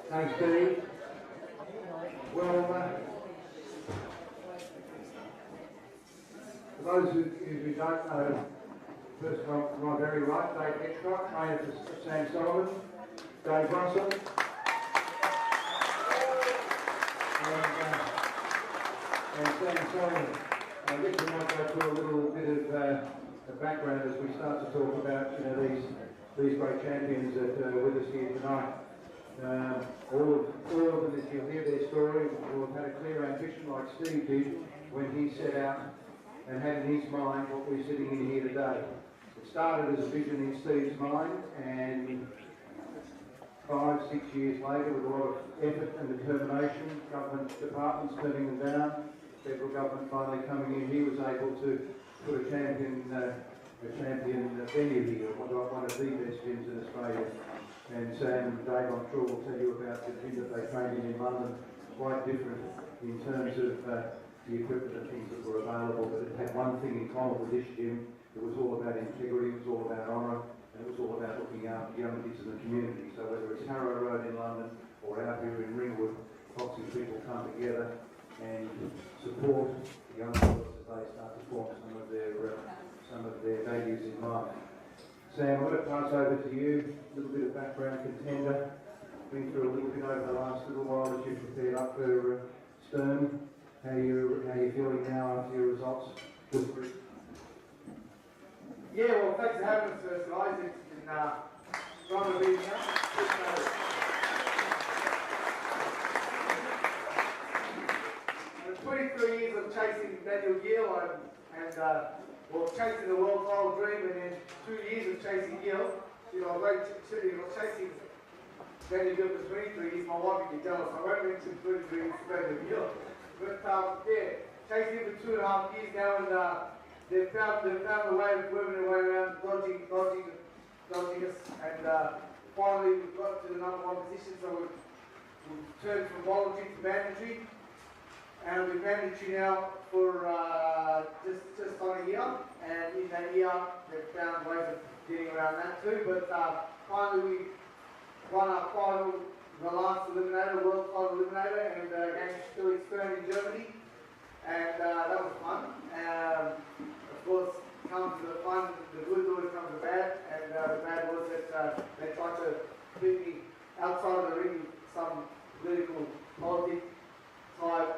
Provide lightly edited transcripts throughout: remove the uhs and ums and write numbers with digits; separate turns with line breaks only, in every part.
Thanks, Steve. Well, for those who don't know, first of all, to my very right, Dave Hedgcock, trainer for Sam Soliman, Dave Russell, and Sam Soliman. I guess we might go through a little bit of background as we start to talk about these great champions that are with us here tonight. All of them, as you'll hear their story, will have had a clear ambition like Steve did when he set out and had in his mind what we're sitting in here today. It started as a vision in Steve's mind, and 5-6 years later, with a lot of effort and determination, government departments turning them down, federal government finally coming in, he was able to put a champion venue here, one of the best gyms in Australia. And Sam and Dave, I'm sure, will tell you about the gym that they trained in London, quite different in terms of the equipment and things that were available, but it had one thing in common with this gym. It was all about integrity, it was all about honour, and it was all about looking after young kids in the community. So whether it's Harrow Road in London or out here in Ringwood, lots of people come together and support the young girls as they start to form some of their values in life. Sam, I'm going to pass over to you, a little bit of background contender. Been through a little bit over the last little while as you've prepared up for Stern. How you feeling now after your results?
Yeah, well, thanks for having us first, guys. It's been fun to be here. 23 years of chasing Daniel Gill and chasing the world title dream, and then 2 years of chasing Gill. I was chasing Daniel Gill for 23 years. My wife would be jealous. I won't mention 23 years for Daniel Gill. But chasing him for 2.5 years now, and they've found a way of working their way around, dodging us, and finally we've got to the #1 position. So we've turned from voluntary to mandatory. And we've mandatory now for just on a year, and in that year they've found ways of getting around that too. But finally we won our final, the last eliminator, world title eliminator, and against Felix Stern in Germany, and that was fun. Of course, comes the fun, the good always comes the bad, and the bad was that they tried to beat me outside of the ring with some political politics type.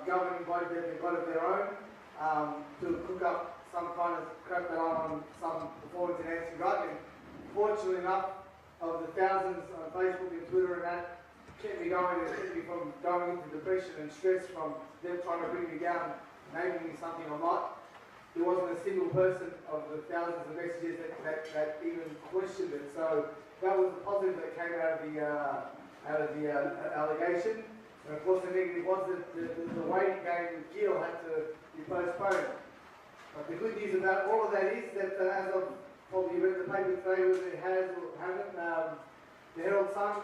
Governing body that they've got of their own to cook up some kind of crap that I'm on some performance enhancing drug. And fortunately enough, of the thousands on Facebook and Twitter and that, kept me going and kept me from going into depression and stress from them trying to bring me down, naming me something I'm not. There wasn't a single person of the thousands of messages that even questioned it. So that was the positive that came out of the allegation. And of course the negative was that the waiting game with Gill had to be postponed. But the good news about all of that is that as I've probably read the paper today, whether it has or haven't, the Herald Sun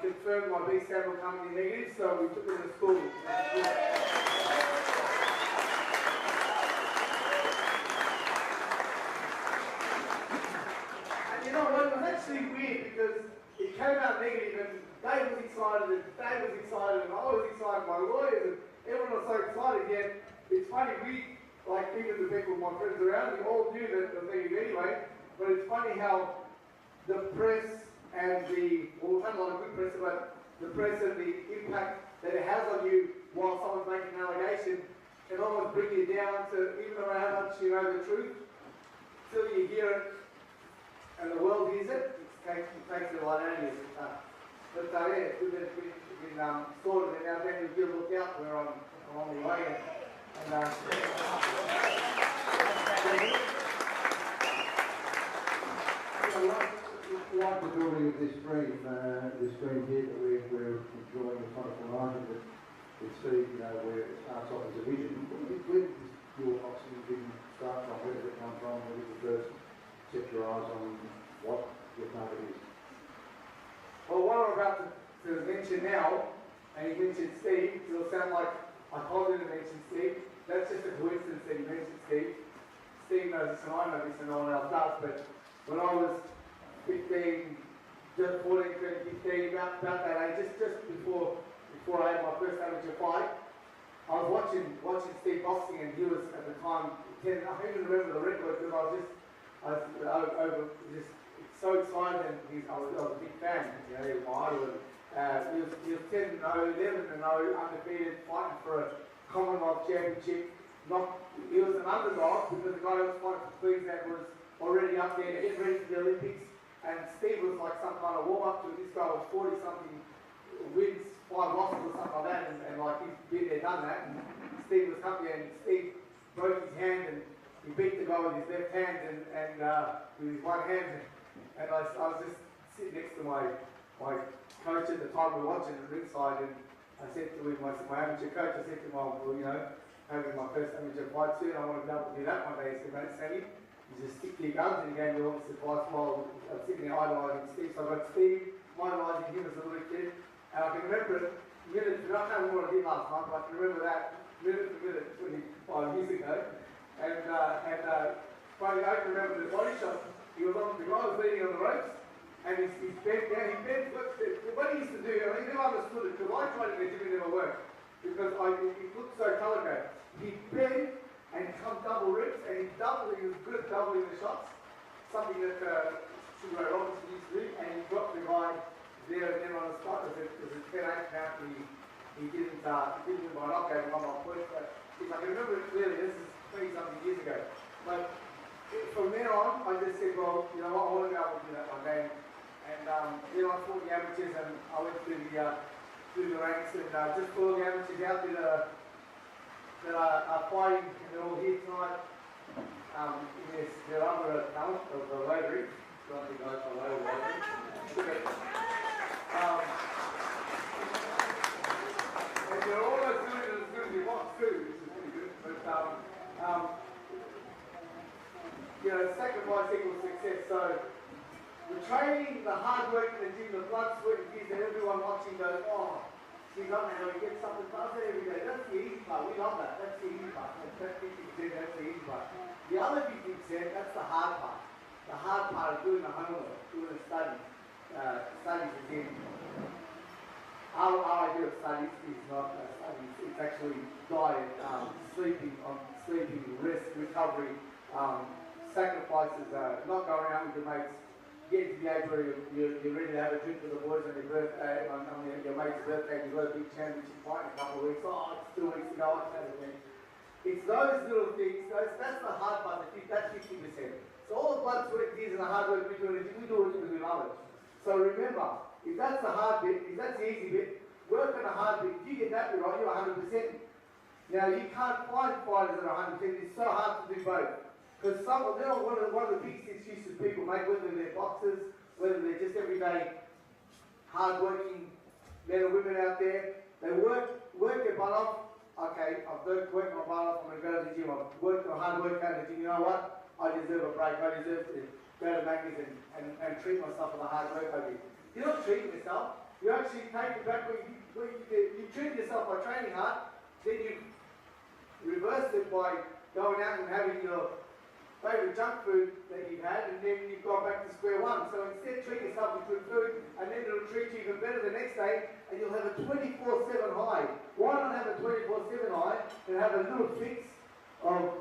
confirmed my B sample coming in negative, so we took it to school. And you know what, it was actually weird because it came out negative and Dave was excited, and Dave was excited, and I was excited, my lawyers, and everyone was so excited. Yet it's funny, even the people, my friends around me, all knew that the thing anyway. But it's funny how the press and we've had a lot of good press, but the press and the impact that it has on you while someone's making an allegation can almost bring you down to, even no matter how much you know the truth, till you hear it and the world hears it, it takes it right out of you. But yeah, it's good that it's been sorted, and now Daniel Gill looked out where I'm on the way. And
like the building of this stream here that we're enjoying the wonderful night of it, with Steve, where it starts off as a vision. Where did your boxing vision start from? Where did it come from? Where did you first set your eyes on what your target is?
well, what I'm about to mention now, and you mentioned Steve, it'll sound like I told him to mention Steve. That's just a coincidence that you mentioned Steve. Steve knows this and I know this and no one else does, but when I was 15, just 14, 13, 15, about that age, just before I had my first amateur fight. I was watching Steve boxing, and he was at the time 10. I don't even remember the record because I was just so excited, and I was a big fan. You know, he was my idol. He was 10-0, 11-0, undefeated, fighting for a Commonwealth Championship. He was an underdog because the guy who was fighting for Queensland was already up there getting ready for the Olympics, and Steve was like some kind of warm-up to this guy was 40-something wins, 5 losses or something like that, and like he's been there, done that, and Steve was up there, and Steve broke his hand, and he beat the guy with his left hand and with his one hand, and I was just sitting next to my coach at the time we were watching at ringside, and I said to him, my amateur coach, I said to him, well, you know, having my first amateur fight soon, I want to be able to do that one day. He said, mate, Sammy, you just stick to your guns, and he gave me all this advice while I was sitting there idolising Steve. So I got Steve, idolising him as a little kid, and I can remember it minute for minute. I can't remember what I did last night, but I can remember that minute for minute 25 years ago. And finally I can remember the body shot. The guy was leaning on the ropes, and he's bent down. He bent, what he used to do, and he never understood it, because I tried it, it never worked, because it looked so colour-coded. He bent and come double rips, and he was good at doubling the shots, something that Sugar Ray Robinson used to do, and he dropped the guy there and then on the spot, because it's 10-8 apparently he didn't win by knockout and won by points. But if I can remember it clearly, this is 20-something years ago. But from then on, I just said, well, you know what, I want to be able to do that one day. And then I fought the amateurs, and I went through the ranks, and just for all the amateurs out there that are fighting, and they're all here tonight. Yes, there are other talent of the Rotary. I don't think I know the Rotary. And they're almost doing it as good as you want too, which is pretty good. But you know, sacrifice equals success. So the training, the hard work in the gym, the blood, sweat, and tears, and everyone watching goes, oh, she's up there, we get something past it every day. That's the easy part. We love that. That's the easy part. That's 50%, that's the easy part. The other 50%, that's the hard part. The hard part is doing the homework, doing the studies. Studies again. Our idea of studies is not studies, it's actually diet, sleeping, rest, recovery, sacrifices, not going out with your mates, getting to the age where you're ready to have a drink with the boys on your birthday, on your mate's birthday, you've got a big championship fight in a couple of weeks, oh, it's 2 weeks ago, I had a thing. It's those little things, that's the hard part, that's 50%. So all the blood, sweat, tears, and the hard work we do it because we love it. So remember, if that's the hard bit, if that's the easy bit, work on the hard bit. If you get that bit right, you're 100%. Now you can't find fighters that are 100%. It's so hard to do both. Because one of the biggest excuses people make, whether they're boxers, whether they're just everyday hard-working men and women out there, they work their butt off. Okay, I've worked my butt off, I'm going to go to the gym. I've worked my hard work out in the gym. You know what? I deserve a break. I deserve to go to Macca's and treat myself for the hard work I did. You're not treating yourself. You actually take it back what you did. You treat yourself by training hard, then you reverse it by going out and having your favourite junk food that you've had, and then you've gone back to square one. So instead, treat yourself with good food, and then it'll treat you even better the next day, and you'll have a 24/7 high. Why not have a 24/7 high and have a little fix of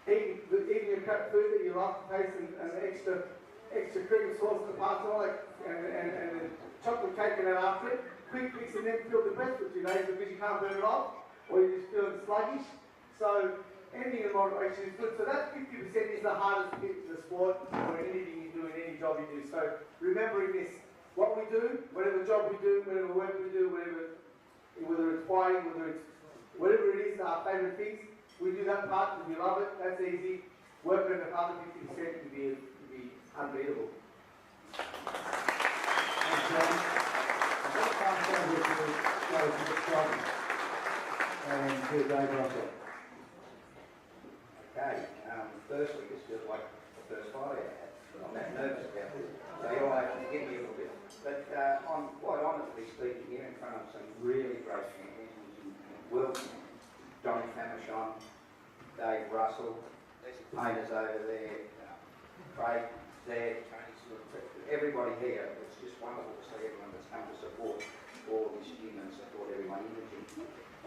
eating your crap food that you like to taste, and extra cream sauce to pass on, and chocolate cake and that after it. Quick fix, and then feel depressed for 2 days because you can't burn it off, or you're just feeling sluggish. So anything in moderation is good. So that 50% is the hardest bit of the sport, or anything you do in any job you do. So remembering this, what we do, whatever job we do, whatever work we do, whether it's fighting, whatever it is, our favourite things, we do that part because we love it. That's easy. Work on the other 50% to be unbeatable.
Thanks, John. I'm going to pass over to Scott and to Dave Russell.
Okay, firstly, this feels like the first fight I had. I'm that nervous about this, so you'll have to forgive me a little bit. But I'm quite honoured to be speaking here in front of some really great champions. Will, Johnny Famishon, Dave Russell, Painters over there, Craig, Zed, everybody here. It's just wonderful to see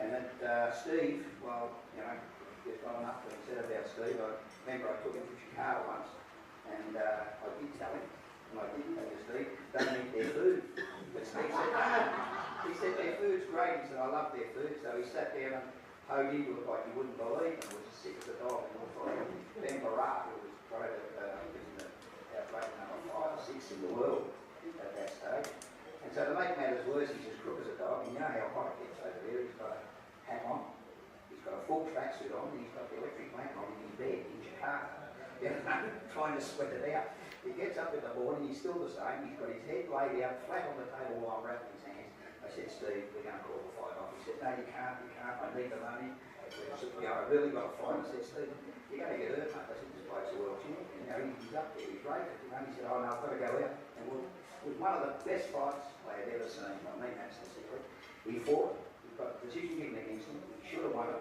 And that Steve, well, you know, just got enough to said about Steve. I remember I took him to Chicago once, and I did tell him, and I did tell you, Steve, don't eat their food. But Steve said, no. He said, their food's great. He said, I love their food. So he sat down and hoed into it like you wouldn't believe, and was as sick as a dog. And looked like Ben Barat, who was voted in the outbreak number 5 or 6 in the world at that stage. And so to make matters worse, he's as crook as a dog. And you know how hot it gets over there. He's got a hat on, he's got a full tracksuit on, and he's got the electric blanket on in his bed in Jakarta, you know, trying to sweat it out. He gets up in the morning, he's still the same. He's got his head laid out flat on the table while I'm wrapping his hands. I said, Steve, we're going to call the fight off. He said, no, you can't, I need the money. I said, you know, I really got to fight. I said, Steve, you're going to get hurt, mate. I said, this bloke's a world champion. You know, he's up there, he's rated. You know, he said, oh no, I've got to go out. And it was one of the best fights I had ever seen. I mean, that's the secret. He fought, he got a decision given against him, he should have won it.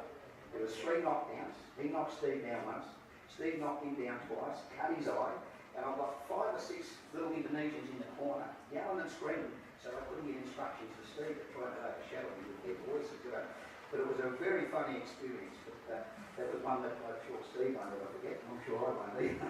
There was 3 knockdowns. He knocked Steve down once. Steve knocked him down twice, cut his eye, and I've got 5 or 6 little Indonesians in the corner, yelling and screaming. So I couldn't get instructions for Steve to try and overshadow me with their voices. You know. But it was a very funny experience. But that was one that I'm sure Steve won't ever forget. I'm sure I won't either.